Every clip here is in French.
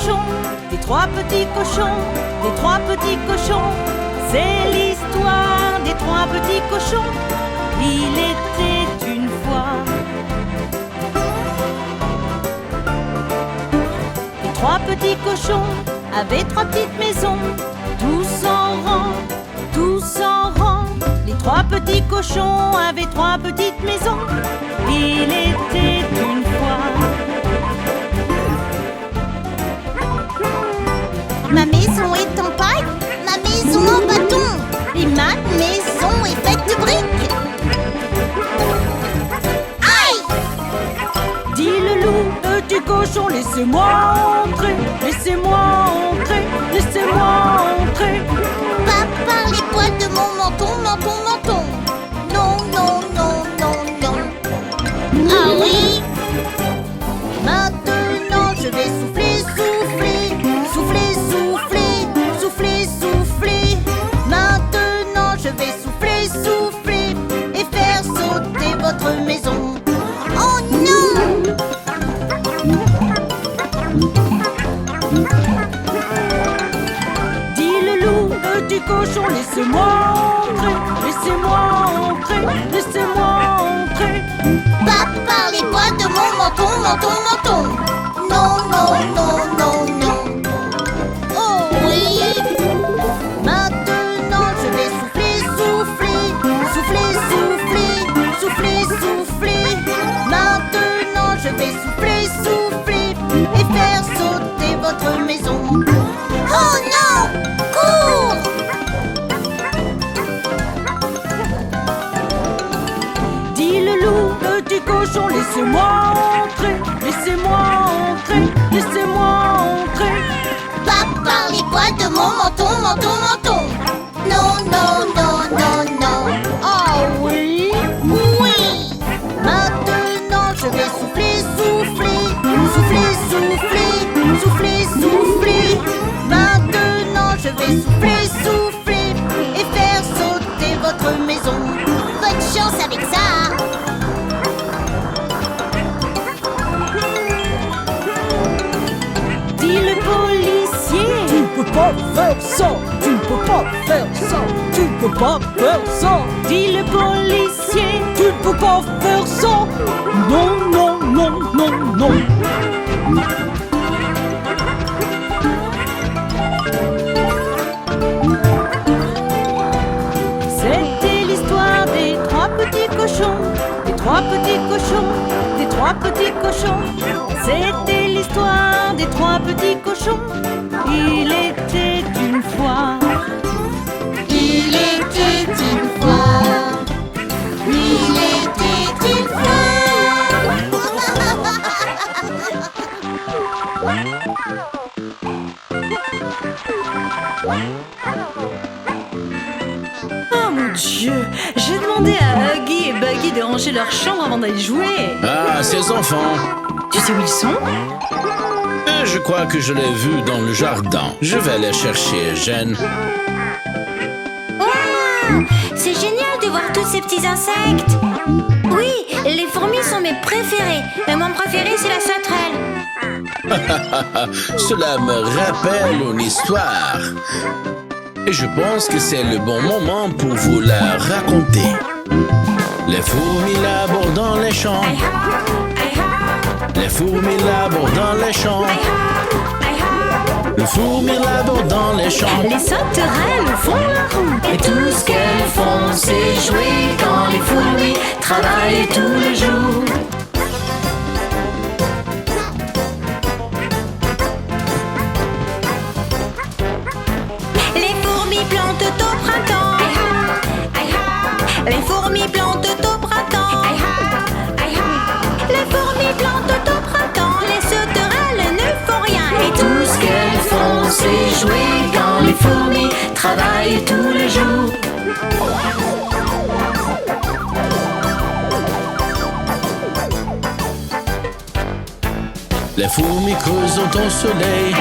cochons, des trois petits cochons, des trois petits cochons. C'est l'histoire des trois petits cochons. Il était une fois. Les trois petits cochons avaient trois petites maisons, tous en rang, tous en rang. Les trois petits cochons avaient trois petites maisons. Il était une fois. Ma maison est en paille, ma maison en bâton, et ma maison est faite de briques. Aïe! Dit le loup, petit cochon, laissez-moi entrer, laissez-moi entrer, laissez-moi entrer. Pas par les poils de mon menton, menton, menton. Non, non, non, non, non. Ah oui! Maintenant je vais souffler, souffler, souffler, souffler, souffler, souffler. Maintenant je vais souffler, souffler et faire sauter votre maison. Oh non! Dit le loup, petit cochon, laissez-moi entrer, laissez-moi entrer, laissez-moi entrer. Pas par les poils de mon menton, menton, menton. Non, non, non, non, non. Oh oui. Maintenant je vais souffler, souffler, souffler, souffler, souffler, souffler. Maintenant je vais souffler, souffler et faire sauter votre maison. Oh non! Cours! Dit le loup, petit cochon, laissez-moi entrer, laissez-moi entrer, laissez-moi entrer. Pas par les poils de mon menton, menton, menton. Non, non, non, non, non. Oh oui, oui. Maintenant je vais souffler, souffler, souffler, souffler, souffler, souffler. Maintenant je vais souffler, souffler et faire sauter votre maison. Bonne chance avec ça. Dit le policier, Tu ne peux pas faire ça, tu ne peux pas faire ça, tu ne peux pas faire ça, dit le policier. tu ne peux pas faire ça. Non, non, non, non, non. C'était l'histoire des trois petits cochons, des trois petits cochons, des trois petits cochons. C'était l'histoire des trois petits cochons. Il était une fois. Il était une fois. Il était une Oh mon Dieu, j'ai demandé à Huggy et Buggy de ranger leur chambre avant d'aller jouer. Ah, ces enfants. Tu sais où ils sont? Je crois que je l'ai vu dans le jardin. Je vais les chercher, Jeanne. C'est génial de voir tous ces petits insectes. Oui, les fourmis sont mes préférées. Mais mon préféré, c'est la sauterelle. Cela me rappelle une histoire. Et je pense que c'est le bon moment pour vous la raconter. Les fourmis labourent dans les champs. Les fourmis labourent dans les champs. Les fourmis labourent dans les champs. Les sauterelles font la roue. Et tout ce qu'elles font, c'est jouer quand les fourmis travaillent tous les jours. Les fourmis plantent au printemps. Les fourmis plantent au printemps. Les fourmis plantent au printemps. Les sauterelles ne font rien. Et tout ce qu'elles font, c'est jouer quand les fourmis travaillent tous les jours. Les fourmis creusent ton soleil.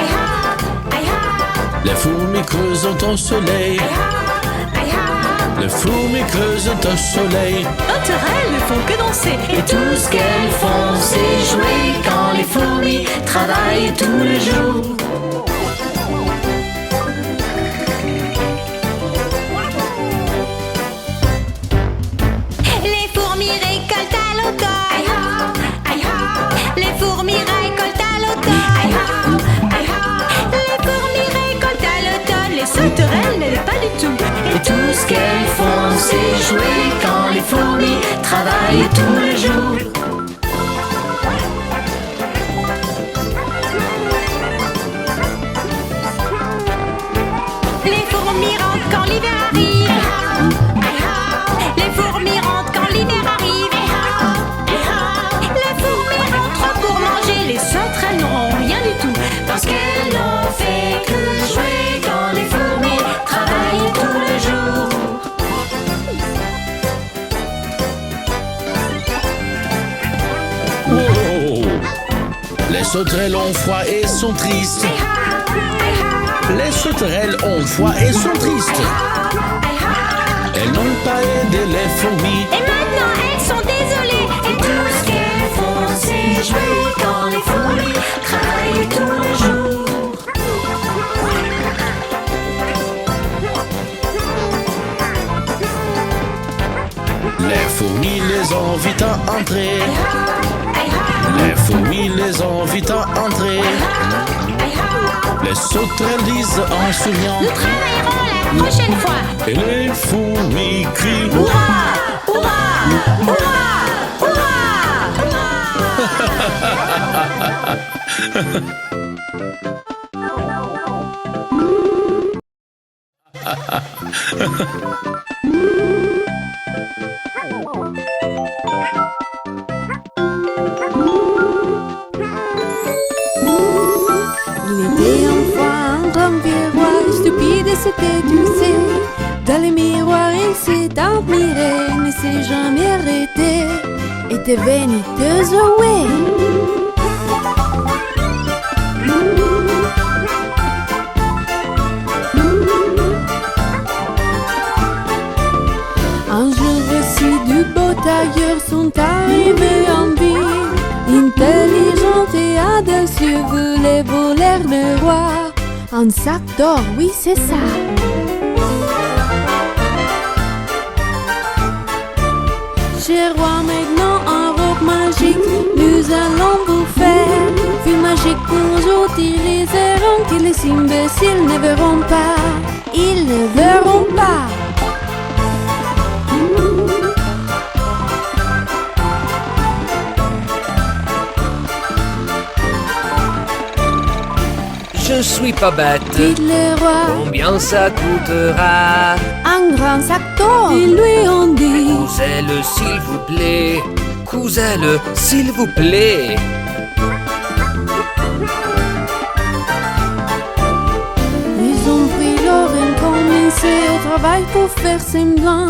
Les fourmis creusent ton soleil. Les fourmis creusent un soleil. Entre elles ne font que danser. Et tout ce qu'elles font, c'est jouer quand les fourmis travaillent tout le jour. Les fourmis récoltent à l'automne. Les fourmis récoltent à l'automne. Les fourmis récoltent à l'automne. Les sauterelles n'aiment pas du tout. Et tout ce qu'elles font, c'est jouer quand les fourmis travaillent tout le jour. Les fourmis rentrent quand l'hiver arrive. Les fourmis rentrent quand l'hiver arrive. Les fourmis rentrent pour manger. Les sauterelles n'auront rien du tout. Parce qu'elles n'ont fait que jouer quand les fourmis travaillent tout le jour. Oh! Les sauterelles ont froid et sont tristes. Les sauterelles ont froid et sont tristes. Elles n'ont pas aidé les fourmis. Et maintenant elles sont désolées. Et tout ce qu'elles font, c'est jouer quand les fourmis travaillent tout le jour. Les fourmis les invitent à entrer. Les fourmis les invitent à entrer. Les sauterelles disent en souriant. Nous travaillerons la prochaine fois. Et les fourmis crient. Hurrah! Hurrah! Hurrah! Il était une fois un grand miroir, stupide c'était tu sais. Dans le miroir il s'est admiré, ne s'est jamais arrêté, était venu te jouer. Un jour voici du beau tailleur sont arrivés en ville. Intelligente et audacieuse voulait voler le roi. Un sac d'or, oui c'est ça. Cher roi, maintenant en robe magique, nous allons vous faire une magique pour utiliseront que les imbéciles ne verront pas. Ils ne verront pas. Je suis pas bête. Dites le roi, Combien ça coûtera? un grand sac d'or. Ils lui ont dit, Cousez-le s'il vous plaît. Cousez-le s'il vous plaît. ils ont pris l'or et commencé au travail pour faire semblant.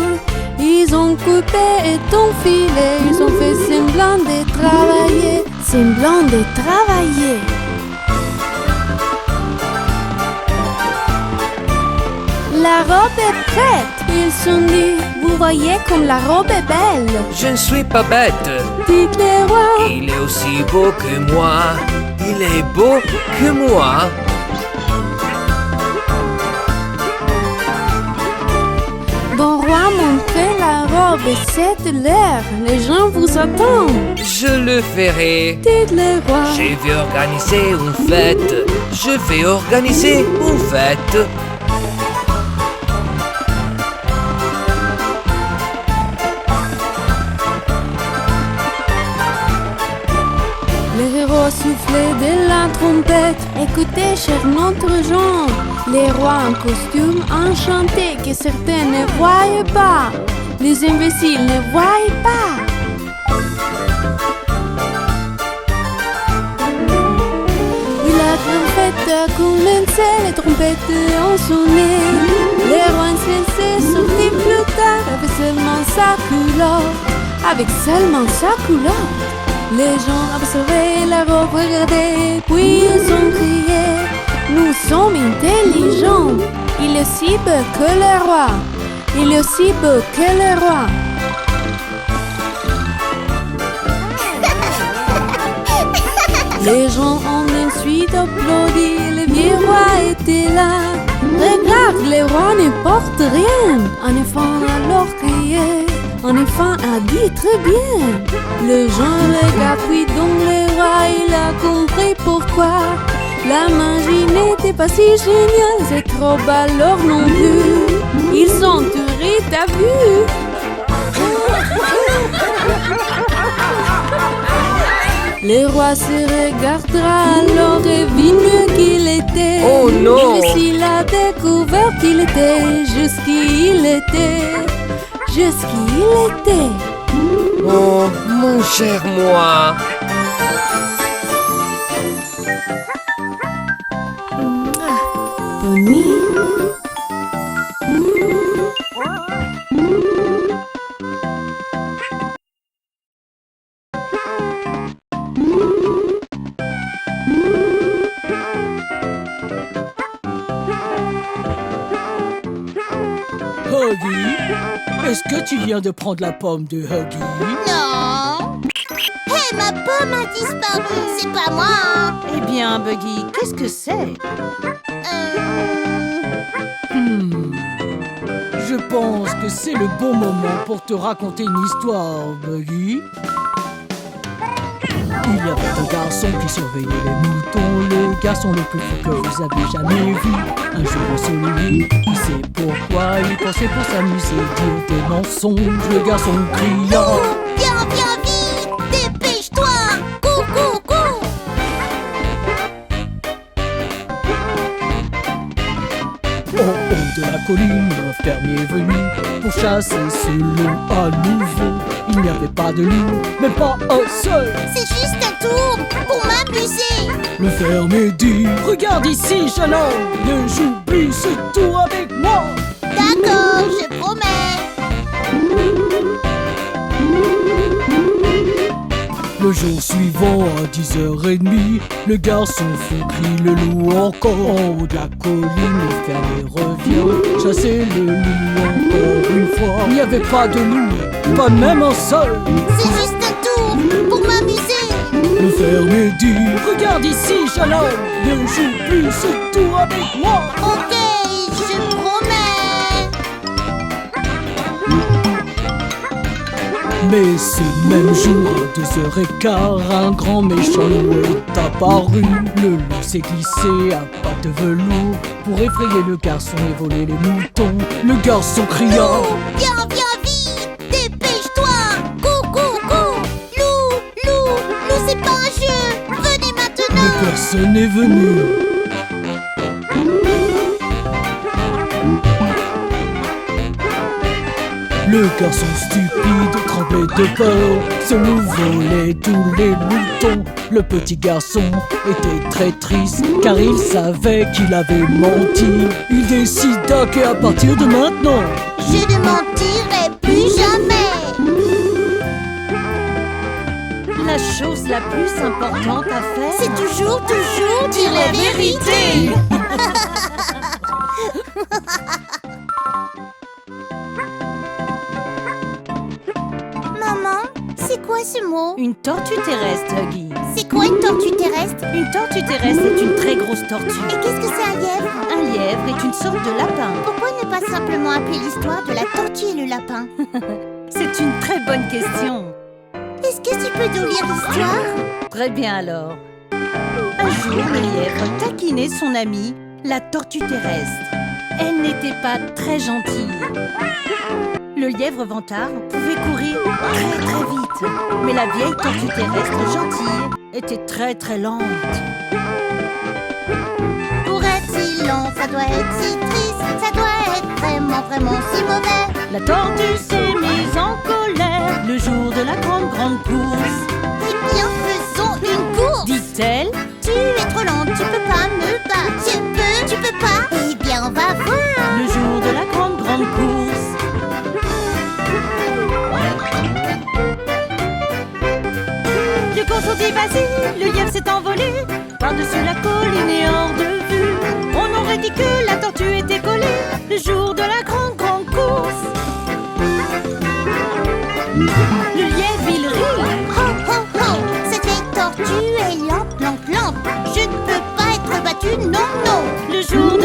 Ils ont coupé et enfilé, ils ont fait semblant de travailler. Semblant de travailler. La robe est prête. Ils se sont dit, vous voyez comme la robe est belle. Je ne suis pas bête. Dites le roi, Il est aussi beau que moi. Il est beau que moi. bon roi, montrez la robe, c'est l'heure. Les gens vous attendent. Je le ferai. Dites le roi, Je vais organiser une fête. Je vais organiser une fête. les héros soufflaient de la trompette. Écoutez, chers notre gens, les rois en costume enchantés que certains ne voyaient pas. Les imbéciles ne voyaient pas. Oui, la trompette a commencé, les trompettes ont sonné. Les rois cessé sortit plus tard avec seulement sa culotte. Avec seulement sa culotte. Les gens observaient la robe, regardaient, puis ils ont crié. Nous sommes intelligents, il est si beau que le roi. Il est aussi beau que le roi. Les gens ont ensuite applaudi, le vieux roi était là. Regarde, le roi ne porte rien. Un enfant alors criait, un enfant a dit très bien. Le gens regarde, puis donc le roi, il a compris pourquoi. La magie n'était pas si géniale, c'est trop bas alors non plus. Ils sont tourés, t'as vu? Le roi se regardera alors et vit mieux qu'il était. Oh non! Il a découvert qu'il était jusqu'il était. Jusqu'il était. Oh, mon cher moi. Bonne nuit. Huggy, est-ce que tu viens de prendre la pomme de Huggy? Non. Hé, ma pomme a disparu, c'est pas moi. Eh bien, Buggy, qu'est-ce que c'est? Je pense que c'est le bon moment pour te raconter une histoire, Buggy. Il y avait un garçon qui surveillait les moutons, le garçon le plus fou que vous avez jamais vu. Un jour ensoleillé, il sait pourquoi, il pensait pour s'amuser, dire des mensonges. Le garçon cria: Viens, viens vite, dépêche-toi. Cours, cours, cours. Au haut de la colline, un fermier est venu pour chasser ce loup à nouveau. Il n'y avait pas de loup, même pas un seul. C'est juste un tour pour m'amuser. Le fermier dit: regarde ici, jeune homme, ne joue plus ce tour avec moi. D'accord, je promets. Le jour suivant, à 10h30, le garçon fou crie le loup encore. En haut de la colline, le fermier revient chasser le loup encore une fois. Il n'y avait pas de loup, pas même un seul. C'est juste un tour pour m'amuser. Le fermier dit: regarde ici, jeune homme, ne joue plus ce tour avec moi. Ok, je promets. Mais ce même jour, à 2h15, un grand méchant loup est apparu. Le loup s'est glissé à pas de velours pour effrayer le garçon et voler les moutons. Le garçon cria: Loup, viens, viens vite, dépêche-toi. Cours, cours, cours. Loup, loup, loup, c'est pas un jeu. Venez maintenant. mais personne n'est venu. Le garçon stupide tremblait de peur, ce loup volait tous les moutons. Le petit garçon était très triste car il savait qu'il avait menti. Il décida qu'à partir de maintenant, Je ne mentirai plus jamais. La chose la plus importante à faire, C'est toujours dire la vérité. Maman, c'est quoi ce mot? une tortue terrestre, Huggy. C'est quoi une tortue terrestre? Une tortue terrestre est une très grosse tortue. Et qu'est-ce que c'est un lièvre? Un lièvre est une sorte de lapin. Pourquoi ne pas simplement appeler l'histoire de la tortue et le lapin? C'est une très bonne question. Est-ce que tu peux nous lire l'histoire? Très bien alors. Un jour, le lièvre taquinait son amie, la tortue terrestre. Elle n'était pas très gentille. Le lièvre vantard pouvait courir très très vite, mais la vieille tortue terrestre gentille était très très lente. Pour être si long, ça doit être si triste. Ça doit être vraiment, vraiment si mauvais. La tortue s'est mise en colère le jour de la grande course. Eh bien, faisons une course. Dit-elle, Tu es trop lente, tu peux pas me battre. Tu peux pas? Eh bien, on va voir. le jour de la grande course. Le cochon dit vas-y, le lièvre s'est envolé par-dessus la colline et hors de vue. On aurait dit que la tortue était collée le jour de la grande course. du non-non. Le jour